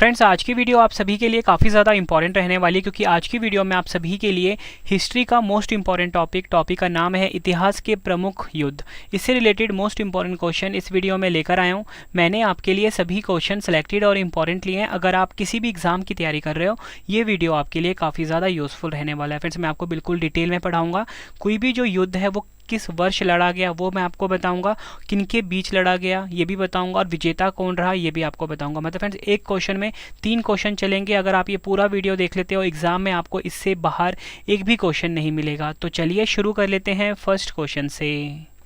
Friends, आज की video आप सभी के लिए काफ़ी ज़्यादा इंपॉर्टेंट रहने वाली है, क्योंकि आज की वीडियो में आप सभी के लिए हिस्ट्री का मोस्ट इंपॉर्टेंट टॉपिक का नाम है इतिहास के प्रमुख युद्ध। इससे रिलेटेड मोस्ट इंपॉर्टेंट क्वेश्चन इस वीडियो में लेकर आया हूँ। मैंने आपके लिए सभी क्वेश्चन सेलेक्टेड और इंपॉर्टेंट लिए हैं। अगर आप किसी भी एग्जाम की तैयारी कर रहे हो, ये वीडियो आपके लिए काफ़ी ज़्यादा यूजफुल रहने वाला है। फ्रेंड्स, मैं आपको बिल्कुल डिटेल में पढ़ाऊँगा। कोई भी जो युद्ध है वो किस वर्ष लड़ा गया वो मैं आपको बताऊंगा, किनके बीच लड़ा गया ये भी बताऊंगा, और विजेता कौन रहा ये भी आपको बताऊंगा। मतलब फ्रेंड्स, एक क्वेश्चन में 3 क्वेश्चन चलेंगे। अगर आप ये पूरा वीडियो देख लेते हो, एग्जाम में आपको इससे बाहर एक भी क्वेश्चन नहीं मिलेगा। तो चलिए शुरू कर लेते हैं फर्स्ट क्वेश्चन से।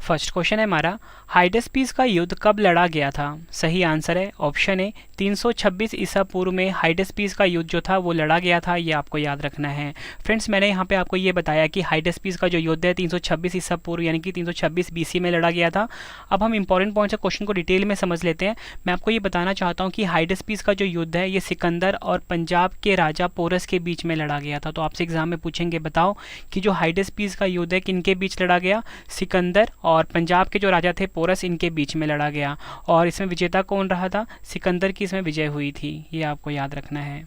फर्स्ट क्वेश्चन है हमारा, हाइडेस्पीस का युद्ध कब लड़ा गया था? सही आंसर है ऑप्शन ए 326 ईसा पूर्व में हाइडेस्पीस का युद्ध जो था वो लड़ा गया था। ये आपको याद रखना है। फ्रेंड्स, मैंने यहाँ पे आपको ये बताया कि हाइडेस्पीस का जो युद्ध है 326 ईसा पूर्व यानी कि 326 बीसी में लड़ा गया था। अब हम इंपॉर्टेंट पॉइंट्स ऑफ क्वेश्चन को डिटेल में समझ लेते हैं। मैं आपको ये बताना चाहता हूँ कि हाइडेस्पीस का जो युद्ध है ये सिकंदर और पंजाब के राजा पोरस के बीच में लड़ा गया था। तो आपसे एग्जाम में पूछेंगे, बताओ कि जो हाइडेस्पीस का युद्ध है किनके बीच लड़ा गया? सिकंदर और पंजाब के जो राजा थे पोरस, इनके बीच में लड़ा गया। और इसमें विजेता कौन रहा था? सिकंदर की इसमें विजय हुई थी। ये आपको याद रखना है।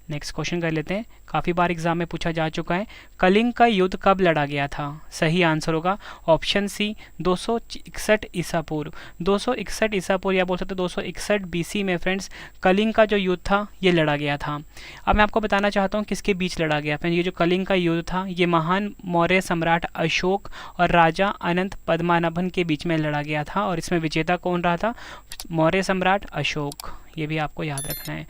नेक्स्ट क्वेश्चन कर लेते हैं, काफ़ी बार एग्जाम में पूछा जा चुका है। कलिंग का युद्ध कब लड़ा गया था? सही आंसर होगा ऑप्शन सी 261 ईसा पूर्व। 261 ईसा पूर्व या बोल सकते 261 बीसी में फ्रेंड्स कलिंग का जो युद्ध था ये लड़ा गया था। अब मैं आपको बताना चाहता हूँ किसके बीच लड़ा गया। फ्रेंड्स, ये जो कलिंग का युद्ध था ये महान मौर्य सम्राट अशोक और राजा अनंत पद्मनाभन के बीच में लड़ा गया था। और इसमें विजेता कौन रहा था? मौर्य सम्राट अशोक। ये भी आपको याद रखना है।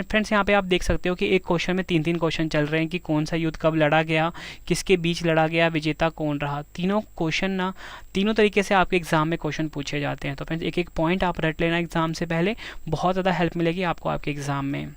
फ्रेंड्स, यहाँ पे आप देख सकते हो कि एक क्वेश्चन में 3 क्वेश्चन चल रहे हैं कि कौन सा युद्ध कब लड़ा गया, किसके बीच लड़ा गया, विजेता कौन रहा। तीनों क्वेश्चन ना तीनों तरीके से आपके एग्जाम में क्वेश्चन पूछे जाते हैं। तो फ्रेंड्स, एक एक पॉइंट आप रट लेना एग्जाम से पहले, बहुत ज़्यादा हेल्प मिलेगी आपको आपके एग्जाम में।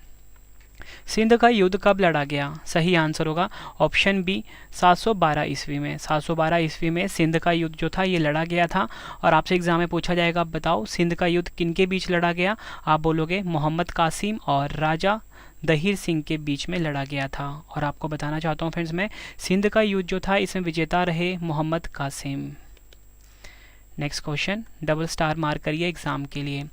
सिंध का युद्ध कब लड़ा गया? सही आंसर होगा ऑप्शन बी 712 ईस्वी में। 712 ईस्वी में सिंध का युद्ध जो था ये लड़ा गया था। और आपसे एग्जाम में पूछा जाएगा, बताओ सिंध का युद्ध किनके बीच लड़ा गया? आप बोलोगे मोहम्मद कासिम और राजा दहीर सिंह के बीच में लड़ा गया था। और आपको बताना चाहता हूँ फ्रेंड्स, मैं सिंध का युद्ध जो था इसमें विजेता रहे Mohammad Qasim. Next question, double star mark करिए एग्जाम के लिए।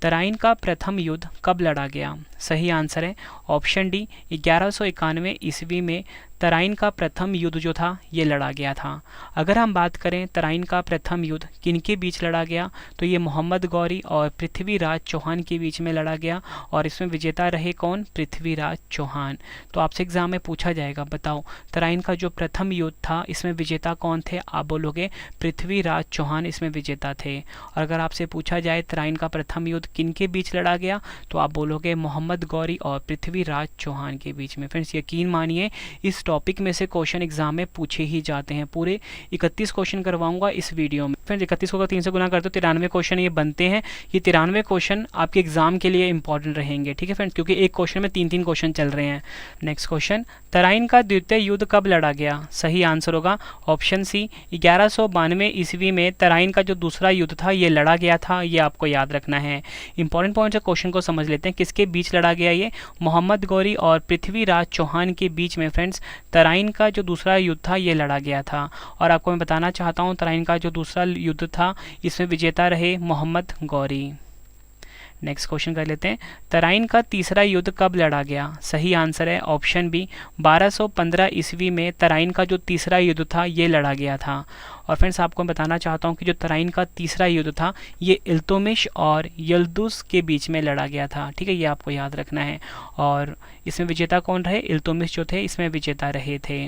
तराइन का प्रथम युद्ध कब लड़ा गया? सही आंसर है ऑप्शन डी 1191 ईस्वी में तराइन का प्रथम युद्ध जो था ये लड़ा गया था। अगर हम बात करें तराइन का प्रथम युद्ध किनके बीच लड़ा गया, तो ये मोहम्मद गौरी और पृथ्वीराज चौहान के बीच में लड़ा गया। और इसमें विजेता रहे कौन? पृथ्वीराज चौहान। तो आपसे एग्जाम में पूछा जाएगा, बताओ तराइन का जो प्रथम युद्ध था इसमें विजेता कौन थे? आप बोलोगे पृथ्वीराज चौहान इसमें विजेता थे। और अगर आपसे पूछा जाए तराइन का प्रथम युद्ध किनके बीच लड़ा गया, तो आप बोलोगे मोहम्मद गौरी और पृथ्वीराज चौहान के बीच में। फ्रेंड्स, यकीन मानिए इस टॉपिक में से क्वेश्चन एग्जाम में पूछे ही जाते हैं। पूरे 31 क्वेश्चन करवाऊंगा इस वीडियो में। फ्रेंड्स, 31 को 3 से गुना करते हो 93 क्वेश्चन ये बनते हैं। ये 93 क्वेश्चन आपके एग्जाम के लिए इंपॉर्टेंट रहेंगे, ठीक है फ्रेंड्स, क्योंकि एक क्वेश्चन में 3 क्वेश्चन चल रहे हैं। नेक्स्ट क्वेश्चन, तराइन का द्वितीय युद्ध कब लड़ा गया? सही आंसर होगा ऑप्शन सी 1192 ईस्वी में तराइन का जो दूसरा युद्ध था ये लड़ा गया था। ये आपको याद रखना है। इंपॉर्टेंट पॉइंट से क्वेश्चन को समझ लेते हैं, किसके बीच लड़ा गया? ये मोहम्मद गौरी और पृथ्वीराज चौहान के बीच में फ्रेंड्स तराइन का जो दूसरा युद्ध था ये लड़ा गया था। और आपको मैं बताना चाहता हूँ तराइन का जो दूसरा युद्ध था इसमें विजेता रहे मोहम्मद गौरी। नेक्स्ट क्वेश्चन कर लेते हैं, तराइन का तीसरा युद्ध कब लड़ा गया? सही आंसर है ऑप्शन बी 1215 ईस्वी में तराइन का जो तीसरा युद्ध था ये लड़ा गया था। और फ्रेंड्स, आपको मैं बताना चाहता हूँ कि जो तराइन का तीसरा युद्ध था ये इल्तुतमिश और यल्दुस के बीच में लड़ा गया था, ठीक है, ये आपको याद रखना है। और इसमें विजेता कौन रहे? इल्तुतमिश जो थे इसमें विजेता रहे थे।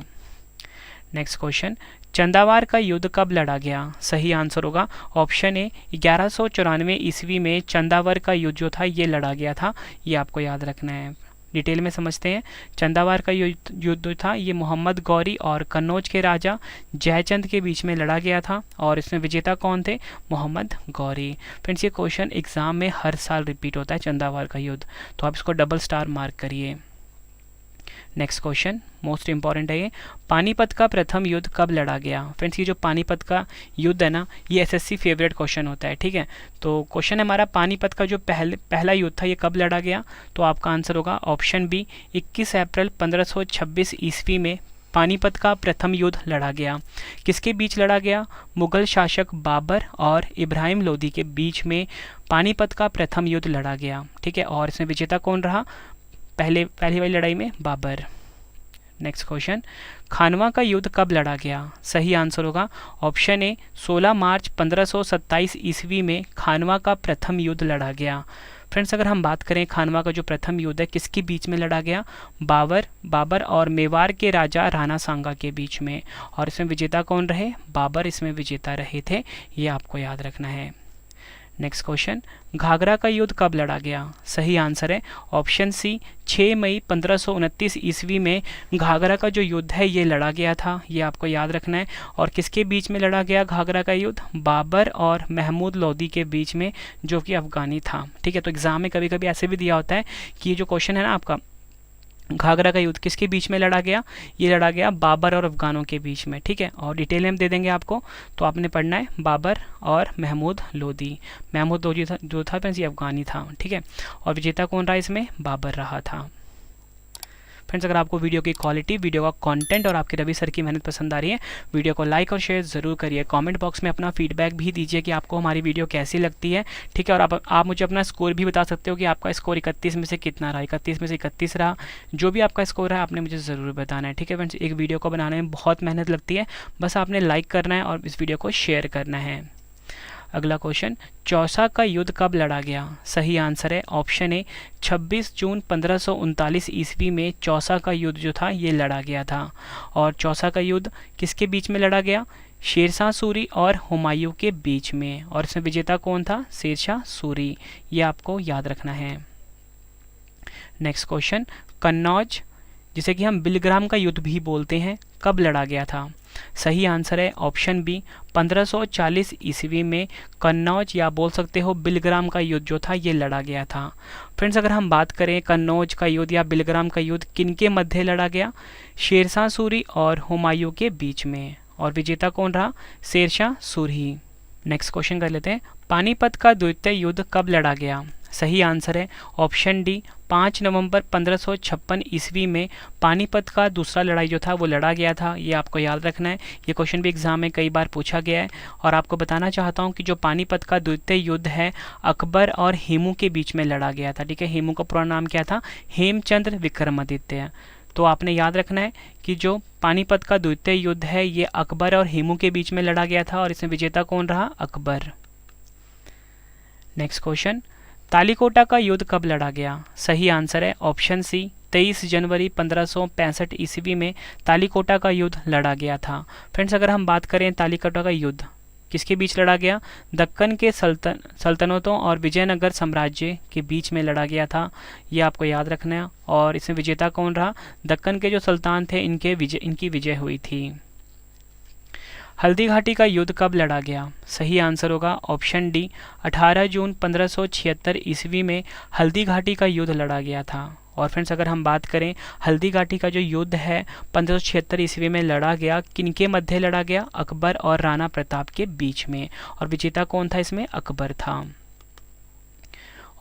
नेक्स्ट क्वेश्चन, चंदावार का युद्ध कब लड़ा गया? सही आंसर होगा ऑप्शन ए 1194 ईस्वी में चंदावर का युद्ध जो था ये लड़ा गया था। ये आपको याद रखना है। डिटेल में समझते हैं। चंदावार का युद्ध था ये मोहम्मद गौरी और कन्नौज के राजा जयचंद के बीच में लड़ा गया था। और इसमें विजेता कौन थे? मोहम्मद गौरी। फ्रेंड्स, ये क्वेश्चन एग्जाम में हर साल रिपीट होता है, चंदावार का युद्ध, तो आप इसको डबल स्टार मार्क करिए। नेक्स्ट क्वेश्चन मोस्ट इंपॉर्टेंट है ये, पानीपत का प्रथम युद्ध कब लड़ा गया? फ्रेंड्स, ये जो पानीपत का युद्ध है ना ये एसएससी फेवरेट क्वेश्चन होता है, ठीक है। तो क्वेश्चन है हमारा, पानीपत का जो पहला युद्ध था ये कब लड़ा गया? तो आपका आंसर होगा ऑप्शन बी 21 अप्रैल 1526 ईस्वी में पानीपत का प्रथम युद्ध लड़ा गया? किसके बीच लड़ा गया? मुगल शासक बाबर और इब्राहिम लोदी के बीच में पानीपत का प्रथम युद्ध लड़ा गया। ठीक है, और इसमें विजेता कौन रहा? पहली वाली लड़ाई में बाबर। नेक्स्ट क्वेश्चन, खानवा का युद्ध कब लड़ा गया? सही आंसर होगा ऑप्शन ए 16 मार्च 1527 ईस्वी में खानवा का प्रथम युद्ध लड़ा गया। फ्रेंड्स, अगर हम बात करें खानवा का जो प्रथम युद्ध है किसके बीच में लड़ा गया? बाबर और मेवाड़ के राजा राणा सांगा के बीच में। और इसमें विजेता कौन रहे? बाबर इसमें विजेता रहे थे, ये आपको याद रखना है। नेक्स्ट क्वेश्चन, घाघरा का युद्ध कब लड़ा गया? सही आंसर है ऑप्शन सी 6 मई 1529 ईस्वी में घाघरा का जो युद्ध है ये लड़ा गया था, ये आपको याद रखना है। और किसके बीच में लड़ा गया घाघरा का युद्ध? बाबर और महमूद लोदी के बीच में, जो कि अफगानी था। ठीक है, तो एग्जाम में कभी कभी ऐसे भी दिया होता है कि ये जो क्वेश्चन है ना आपका, घाघरा का युद्ध किसके बीच में लड़ा गया? ये लड़ा गया बाबर और अफगानों के बीच में। ठीक है, और डिटेल में हम दे देंगे आपको, तो आपने पढ़ना है बाबर और महमूद लोदी। महमूद लोदी जो था ये अफगानी था। ठीक है, और विजेता कौन रहा इसमें? बाबर रहा था। फ्रेंड्स, अगर आपको वीडियो की क्वालिटी, वीडियो का कंटेंट और आपके रवि सर की मेहनत पसंद आ रही है, वीडियो को लाइक और शेयर ज़रूर करिए। कमेंट बॉक्स में अपना फीडबैक भी दीजिए कि आपको हमारी वीडियो कैसी लगती है। ठीक है, और आप मुझे अपना स्कोर भी बता सकते हो कि आपका स्कोर 31 में से कितना रहा, 31 में से 31 रहा। जो भी आपका स्कोर है आपने मुझे ज़रूर बताना है। ठीक है फ्रेंड्स, एक वीडियो को बनाने में बहुत मेहनत लगती है, बस आपने लाइक करना है और इस वीडियो को शेयर करना है। अगला क्वेश्चन, चौसा का युद्ध कब लड़ा गया? सही आंसर है ऑप्शन ए 26 जून 1539 ईस्वी में चौसा का युद्ध जो था ये लड़ा गया था। और चौसा का युद्ध किसके बीच में लड़ा गया? शेरशाह सूरी और हुमायूं के बीच में। और इसमें विजेता कौन था? शेरशाह सूरी, ये आपको याद रखना है। नेक्स्ट क्वेश्चन, कन्नौज जिसे कि हम बिलग्राम का युद्ध भी बोलते हैं, कब लड़ा गया था? सही आंसर है ऑप्शन बी 1540 ईस्वी में कन्नौज या बोल सकते हो बिलग्राम का युद्ध जो था ये लड़ा गया था। फ्रेंड्स, अगर हम बात करें कन्नौज का युद्ध या बिलग्राम का युद्ध किनके मध्य लड़ा गया? शेरशाह सूरी और हुमायूं के बीच में। और विजेता कौन रहा? शेरशाह सूरी। नेक्स्ट क्वेश्चन कर लेते हैं, पानीपत का द्वितीय युद्ध कब लड़ा गया? सही आंसर है ऑप्शन डी 5 नवंबर 1556 ईस्वी में पानीपत का दूसरा लड़ाई जो था वो लड़ा गया था, ये आपको याद रखना है। ये क्वेश्चन भी एग्जाम में कई बार पूछा गया है। और आपको बताना चाहता हूँ कि जो पानीपत का द्वितीय युद्ध है अकबर और हेमू के बीच में लड़ा गया था। ठीक है, हेमू का पूरा नाम क्या था? हेमचंद्र विक्रमादित्य। तो आपने याद रखना है कि जो पानीपत का द्वितीय युद्ध है ये अकबर और हेमू के बीच में लड़ा गया था और इसमें विजेता कौन रहा? अकबर। नेक्स्ट क्वेश्चन, तालीकोटा का युद्ध कब लड़ा गया? सही आंसर है ऑप्शन सी 23 जनवरी 1565 ईस्वी में तालीकोटा का युद्ध लड़ा गया था। फ्रेंड्स, अगर हम बात करें तालीकोटा का युद्ध किसके बीच लड़ा गया? दक्कन के सल्तनतों और विजयनगर साम्राज्य के बीच में लड़ा गया था, ये आपको याद रखना है। और इसमें विजेता कौन रहा? दक्कन के जो सुल्तान थे इनकी विजय हुई थी। हल्दी घाटी का युद्ध कब लड़ा गया? सही आंसर होगा ऑप्शन डी 18 जून 1576 ईस्वी में हल्दी घाटी का युद्ध लड़ा गया था। और फ्रेंड्स, अगर हम बात करें हल्दी घाटी का जो युद्ध है 1576 ईस्वी में लड़ा गया, किनके मध्य लड़ा गया? अकबर और राणा प्रताप के बीच में। और विजेता कौन था इसमें? अकबर था।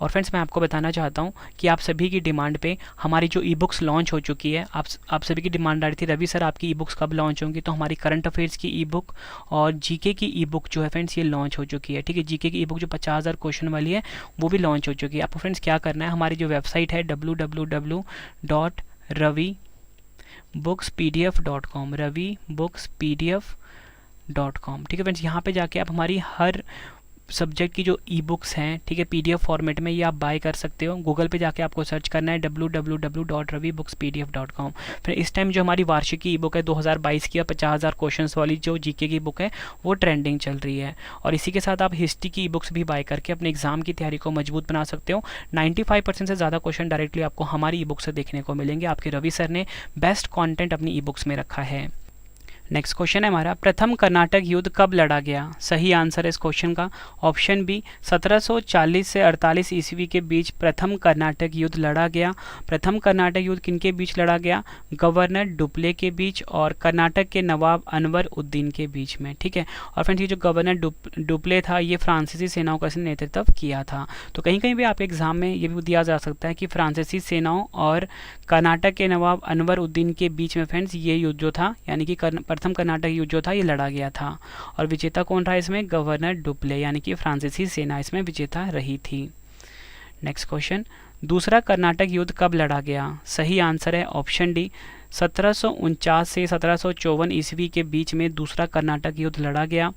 और फ्रेंड्स, मैं आपको बताना चाहता हूँ कि आप सभी की डिमांड पे हमारी जो ई बुक्स लॉन्च हो चुकी है, आप सभी की डिमांड आ रही थी रवि सर आपकी ई बुक्स कब लॉन्च होंगी, तो हमारी करंट अफेयर्स की ई बुक और जीके की ई बुक जो है फ्रेंड्स ये लॉन्च हो चुकी है। ठीक है, जीके की ई बुक जो 50,000 क्वेश्चन वाली है वो भी लॉन्च हो चुकी है। आपको फ्रेंड्स क्या करना है, हमारी जो वेबसाइट है www.ravibooks.pdf.com ravibooks.pdf.com। ठीक है फ्रेंड्स, यहाँ पे जाके आप हमारी हर सब्जेक्ट की जो ई बुक्स हैं, ठीक है, पीडीएफ फॉर्मेट में ये आप बाय कर सकते हो। गूगल पे जाके आपको सर्च करना है www.ravibooks.pdf.com। फिर इस टाइम जो हमारी वार्षिकी ई बुक है 2022 की 50,000 क्वेश्चंस वाली जो जीके की बुक है वो ट्रेंडिंग चल रही है। और इसी के साथ आप हिस्ट्री की ई बुक्स भी बाय करके अपने एग्जाम की तैयारी को मजबूत बना सकते हो। 95% से ज़्यादा क्वेश्चन डायरेक्टली आपको हमारी ई बुक से देखने को मिलेंगे। आपके रवि सर ने बेस्ट कॉन्टेंट अपनी ई बुक्स में रखा है। नेक्स्ट क्वेश्चन है हमारा, प्रथम कर्नाटक युद्ध कब लड़ा गया? सही आंसर है इस क्वेश्चन का ऑप्शन बी, 1740 से 48 ईस्वी के बीच प्रथम कर्नाटक युद्ध लड़ा गया। प्रथम कर्नाटक युद्ध किनके बीच लड़ा गया? गवर्नर डुप्ले के बीच और कर्नाटक के नवाब अनवर उद्दीन के बीच में। ठीक है, और फ्रेंड्स ये जो गवर्नर डुप्ले था ये फ्रांसीसी सेनाओं का नेतृत्व किया था। तो कहीं कहीं भी आपके एग्जाम में ये भी दिया जा सकता है कि फ्रांसीसी सेनाओं और कर्नाटक के नवाब अनवर उद्दीन के बीच में फ्रेंड्स ये युद्ध जो था, यानी कि प्रथम कर्नाटक युद्ध जो था ये लड़ा गया था। और विजेता कौन रहा इसमें? गवर्नर डुप्ले, यानी कि फ्रांसीसी सेना इसमें विजेता रही थी। नेक्स्ट क्वेश्चन, दूसरा कर्नाटक युद्ध कब लड़ा गया? सही आंसर है ऑप्शन डी, 1749 से 1754 ईस्वी के बीच में दूसरा कर्नाटक युद्ध लड़ा गया।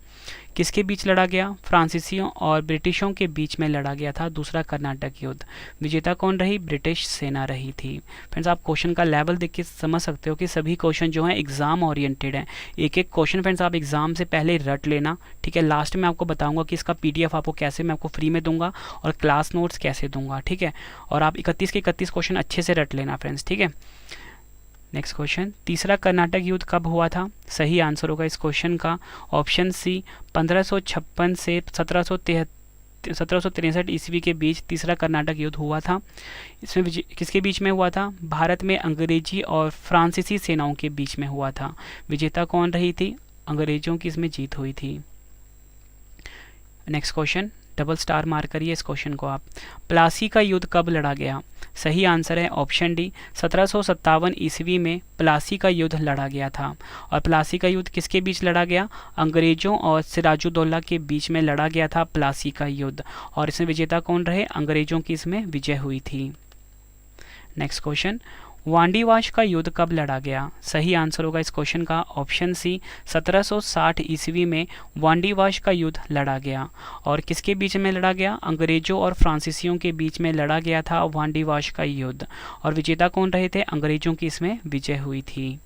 किसके बीच लड़ा गया? फ्रांसीसियों और ब्रिटिशों के बीच में लड़ा गया था दूसरा कर्नाटक युद्ध। विजेता कौन रही? ब्रिटिश सेना रही थी। फ्रेंड्स आप क्वेश्चन का लेवल देख के समझ सकते हो कि सभी क्वेश्चन जो हैं एग्जाम ओरिएंटेड हैं। एक एक क्वेश्चन फ्रेंड्स आप एग्जाम से पहले रट लेना। ठीक है, लास्ट में आपको बताऊंगा कि इसका PDF आपको कैसे मैं आपको फ्री में दूंगा और क्लास नोट्स कैसे दूंगा। ठीक है, और आप 31 के 31 क्वेश्चन अच्छे से रट लेना फ्रेंड्स। ठीक है, नेक्स्ट क्वेश्चन, तीसरा कर्नाटक युद्ध कब हुआ था? सही आंसर होगा इस क्वेश्चन का ऑप्शन सी, 1556 से 1763 ईस्वी के बीच तीसरा कर्नाटक युद्ध हुआ था। इसमें किसके बीच में हुआ था? भारत में अंग्रेजी और फ्रांसीसी सेनाओं के बीच में हुआ था। विजेता कौन रही थी? अंग्रेजों की इसमें जीत हुई थी। Next question, double star mark करिए इस क्वेश्चन को आप। प्लासी का युद्ध कब लड़ा गया? सही आंसर है ऑप्शन डी, 1757 ईस्वी में प्लासी का युद्ध लड़ा गया था। और प्लासी का युद्ध किसके बीच लड़ा गया? अंग्रेजों और सिराजुद्दौला के बीच में लड़ा गया था प्लासी का युद्ध। और इसमें विजेता कौन रहे? अंग्रेजों की इसमें विजय हुई थी। नेक्स्ट क्वेश्चन, वांडीवाश का युद्ध कब लड़ा गया? सही आंसर होगा इस क्वेश्चन का ऑप्शन सी, 1760 ईस्वी में वांडीवाश का युद्ध लड़ा गया। और किसके बीच में लड़ा गया? अंग्रेजों और फ्रांसीसियों के बीच में लड़ा गया था वांडीवाश का युद्ध। और विजेता कौन रहे थे? अंग्रेजों की इसमें विजय हुई थी।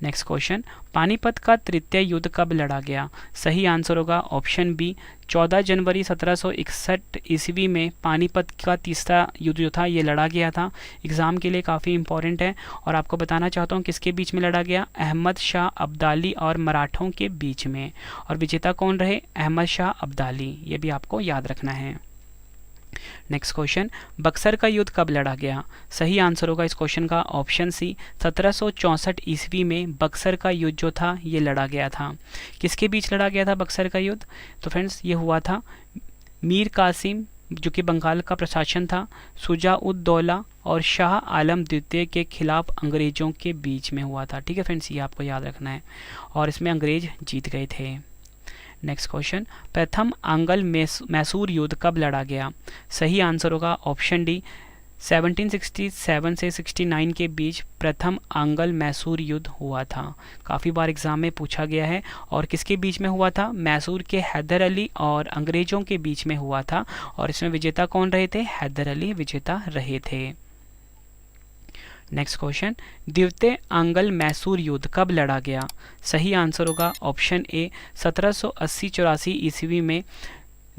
नेक्स्ट क्वेश्चन, पानीपत का तृतीय युद्ध कब लड़ा गया? सही आंसर होगा ऑप्शन बी, 14 जनवरी 1761 ईस्वी में पानीपत का तीसरा युद्ध जो था ये लड़ा गया था। एग्जाम के लिए काफ़ी इंपॉर्टेंट है और आपको बताना चाहता हूँ किसके बीच में लड़ा गया? अहमद शाह अब्दाली और मराठों के बीच में। और विजेता कौन रहे? अहमद शाह अब्दाली, ये भी आपको याद रखना है। नेक्स्ट क्वेश्चन, बक्सर का युद्ध कब लड़ा गया? सही आंसर होगा इस क्वेश्चन का ऑप्शन सी, 1764 ईस्वी में बक्सर का युद्ध जो था ये लड़ा गया था। किसके बीच लड़ा गया था बक्सर का युद्ध? तो फ्रेंड्स ये हुआ था मीर कासिम जो कि बंगाल का प्रशासन था, शुजा-उद-दौला और शाह आलम द्वितीय के खिलाफ अंग्रेजों के बीच में हुआ था। ठीक है फ्रेंड्स, ये आपको याद रखना है और इसमें अंग्रेज जीत गए थे। नेक्स्ट क्वेश्चन, प्रथम आंग्ल मैसूर युद्ध कब लड़ा गया? सही आंसर होगा ऑप्शन डी, 1767 से 69 के बीच प्रथम आंग्ल मैसूर युद्ध हुआ था। काफ़ी बार एग्जाम में पूछा गया है। और किसके बीच में हुआ था? मैसूर के हैदर अली और अंग्रेजों के बीच में हुआ था। और इसमें विजेता कौन रहे थे? हैदर अली विजेता रहे थे। नेक्स्ट क्वेश्चन, द्वितीय आंग्ल मैसूर युद्ध कब लड़ा गया? सही आंसर होगा ऑप्शन ए, 1780-84 ईस्वी में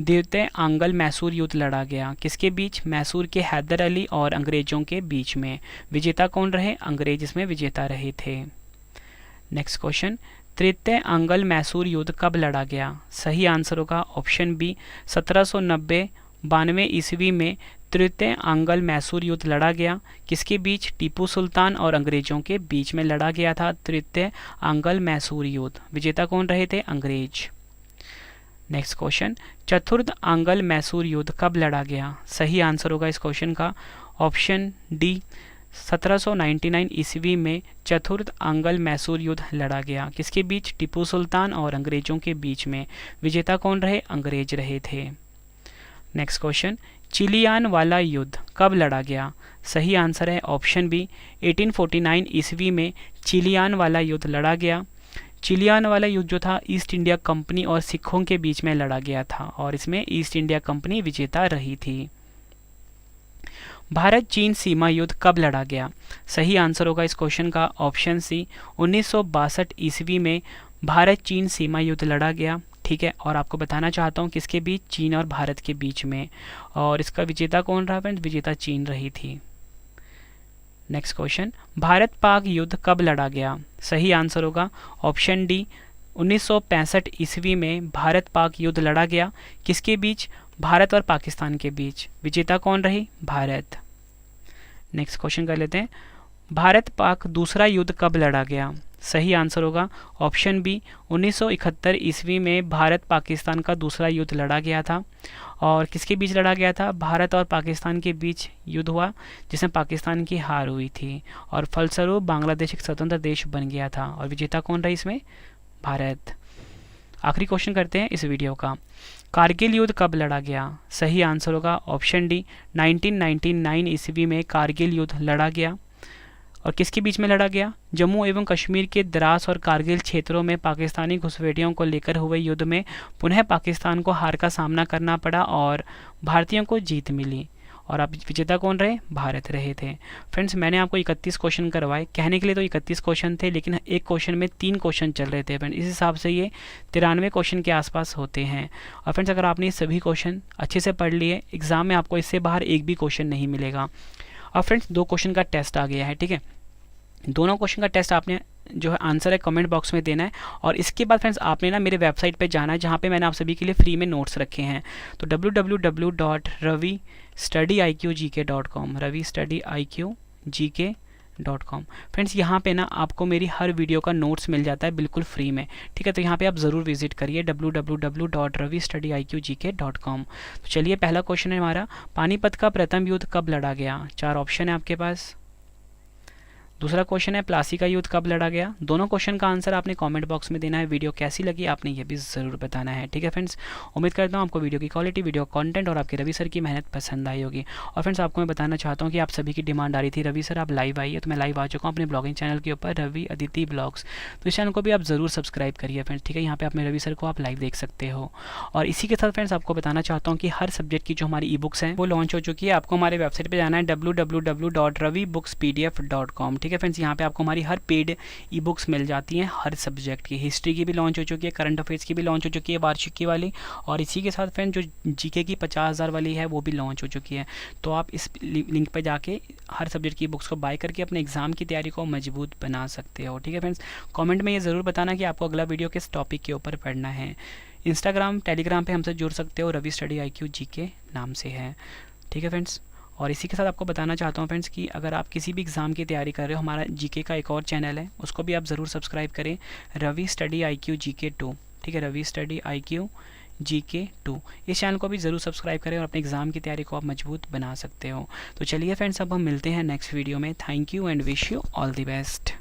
द्वितीय आंग्ल मैसूर युद्ध लड़ा गया। किसके बीच? मैसूर के हैदर अली और अंग्रेजों के बीच में। विजेता कौन रहे? अंग्रेज इसमें विजेता रहे थे। नेक्स्ट क्वेश्चन, तृतीय आंग्ल मैसूर युद्ध कब लड़ा गया? सही आंसर होगा ऑप्शन बी, 1790-92 ईस्वी में तृतीय आंग्ल मैसूर युद्ध लड़ा गया। किसके बीच? टीपू सुल्तान और अंग्रेजों के बीच में लड़ा गया था तृतीय आंग्ल मैसूर युद्ध। विजेता कौन रहे थे? अंग्रेज। नेक्स्ट क्वेश्चन, चतुर्थ आंग्ल मैसूर युद्ध कब लड़ा गया? सही आंसर होगा इस क्वेश्चन का ऑप्शन डी, 1799 ईस्वी में चतुर्थ आंग्ल मैसूर युद्ध लड़ा गया। किसके बीच? टीपू सुल्तान और अंग्रेजों के बीच में। विजेता कौन रहे? अंग्रेज रहे थे। नेक्स्ट क्वेश्चन, चिलियान वाला युद्ध कब लड़ा गया? सही आंसर है ऑप्शन बी, 1849 ईस्वी में चिलियान वाला युद्ध लड़ा गया। चिलियान वाला युद्ध जो था ईस्ट इंडिया कंपनी और सिखों के बीच में लड़ा गया था और इसमें ईस्ट इंडिया कंपनी विजेता रही थी। भारत चीन सीमा युद्ध कब लड़ा गया? सही आंसर होगा इस क्वेश्चन का ऑप्शन सी, 1962 ईस्वी में भारत चीन सीमा युद्ध लड़ा गया। ठीक है, और आपको बताना चाहता हूँ किसके बीच? चीन और भारत के बीच में। और इसका विजेता कौन रहा फ्रेंड्स? विजेता चीन रही थी। नेक्स्ट क्वेश्चन, भारत पाक युद्ध कब लड़ा गया? सही आंसर होगा ऑप्शन डी, 1965 ईस्वी में भारत पाक युद्ध लड़ा गया। किसके बीच? भारत और पाकिस्तान के बीच। विजेता कौन रही? भारत। नेक्स्ट क्वेश्चन कर लेते हैं, भारत पाक दूसरा युद्ध कब लड़ा गया? सही आंसर होगा ऑप्शन बी, 1971 ईस्वी में भारत पाकिस्तान का दूसरा युद्ध लड़ा गया था। और किसके बीच लड़ा गया था? भारत और पाकिस्तान के बीच युद्ध हुआ, जिसमें पाकिस्तान की हार हुई थी और फलस्वरूप बांग्लादेश एक स्वतंत्र देश बन गया था। और विजेता कौन रहा इसमें? भारत। आखिरी क्वेश्चन करते हैं इस वीडियो का, कारगिल युद्ध कब लड़ा गया? सही आंसर होगा ऑप्शन डी, 1999 ईस्वी में कारगिल युद्ध लड़ा गया। और किसके बीच में लड़ा गया? जम्मू एवं कश्मीर के द्रास और कारगिल क्षेत्रों में पाकिस्तानी घुसपैठियों को लेकर हुए युद्ध में पुनः पाकिस्तान को हार का सामना करना पड़ा और भारतीयों को जीत मिली। और अब विजेता कौन रहे? भारत रहे थे। फ्रेंड्स, मैंने आपको 31 क्वेश्चन करवाए, कहने के लिए तो 31 क्वेश्चन थे, लेकिन एक क्वेश्चन में 3 क्वेश्चन चल रहे थे फ्रेंड्स। इस हिसाब से ये 93 क्वेश्चन के आसपास होते हैं। और फ्रेंड्स, अगर आपने सभी क्वेश्चन अच्छे से पढ़ लिए, एग्जाम में आपको इससे बाहर एक भी क्वेश्चन नहीं मिलेगा। और फ्रेंड्स, 2 क्वेश्चन का टेस्ट आ गया है, ठीक है। दोनों क्वेश्चन का टेस्ट आपने जो है आंसर है कमेंट बॉक्स में देना है। और इसके बाद फ्रेंड्स आपने ना मेरे वेबसाइट पे जाना है, जहाँ पे मैंने आप सभी के लिए फ्री में नोट्स रखे हैं। तो www.ravistudiiqgk.com ravistudiiqgk.com फ्रेंड्स, यहाँ पे ना आपको मेरी हर वीडियो का नोट्स मिल जाता है बिल्कुल फ्री में, ठीक है। तो यहाँ पे आप ज़रूर विजिट करिए www.ravistudiiqgk.com। तो चलिए, पहला क्वेश्चन है हमारा, पानीपत का प्रथम युद्ध कब लड़ा गया? 4 ऑप्शन है आपके पास। दूसरा क्वेश्चन है, प्लासी का युद्ध कब लड़ा गया? दोनों क्वेश्चन का आंसर आपने कमेंट बॉक्स में देना है। वीडियो कैसी लगी आपने ये भी ज़रूर बताना है, ठीक है फ्रेंड्स। उम्मीद करता हूँ आपको वीडियो की क्वालिटी, वीडियो कंटेंट और आपके रवि सर की मेहनत पसंद आई होगी। और फ्रेंड्स, आपको मैं बताना चाहता हूँ कि आप सभी की डिमांड आ रही थी, रवि सर आप लाइव आइए। तो मैं लाइव आ चुका हूँ अपने ब्लॉगिंग चैनल के ऊपर, रवि अदिति ब्लॉग्स। तो इस चैनल को भी आप ज़रूर सब्सक्राइब करिए फ्रेंड्स, ठीक है। यहाँ पे अपने रवि सर को आप लाइव देख सकते हो। और इसी के साथ फ्रेंड्स आपको बताना चाहता हूँ कि हर सब्जेक्ट की जो हमारी ई बुक्स हैं वो लॉन्च हो चुकी है। आपको हमारे वेबसाइट पर जाना है www.ravibookspdf.com, ठीक है फ्रेंड्स। यहाँ पे आपको हमारी हर पेड ई बुक्स मिल जाती हैं हर सब्जेक्ट की। हिस्ट्री की भी लॉन्च हो चुकी है, करंट अफेयर्स की भी लॉन्च हो चुकी है, वार्षिकी वाली। और इसी के साथ फ्रेंड जो जीके की 50,000 वाली है वो भी लॉन्च हो चुकी है। तो आप इस लिंक पे जाके हर सब्जेक्ट की बुक्स को बाय करके अपने एग्जाम की तैयारी को मजबूत बना सकते हो, ठीक है फ्रेंड्स। कमेंट में ये ज़रूर बताना कि आपको अगला वीडियो किस टॉपिक के ऊपर पढ़ना है। इंस्टाग्राम, टेलीग्राम पे हमसे जुड़ सकते हो, रवि स्टडी IQ GK नाम से है, ठीक है फ्रेंड्स। और इसी के साथ आपको बताना चाहता हूँ फ्रेंड्स कि अगर आप किसी भी एग्ज़ाम की तैयारी कर रहे हो, हमारा जीके का एक और चैनल है, उसको भी आप ज़रूर सब्सक्राइब करें, रवि स्टडी IQ GK 2, ठीक है, रवि स्टडी IQ GK 2। इस चैनल को भी ज़रूर सब्सक्राइब करें और अपने एग्ज़ाम की तैयारी को आप मजबूत बना सकते हो। तो चलिए फ्रेंड्स, अब हम मिलते हैं नेक्स्ट वीडियो में। Thank you and wish you all the best.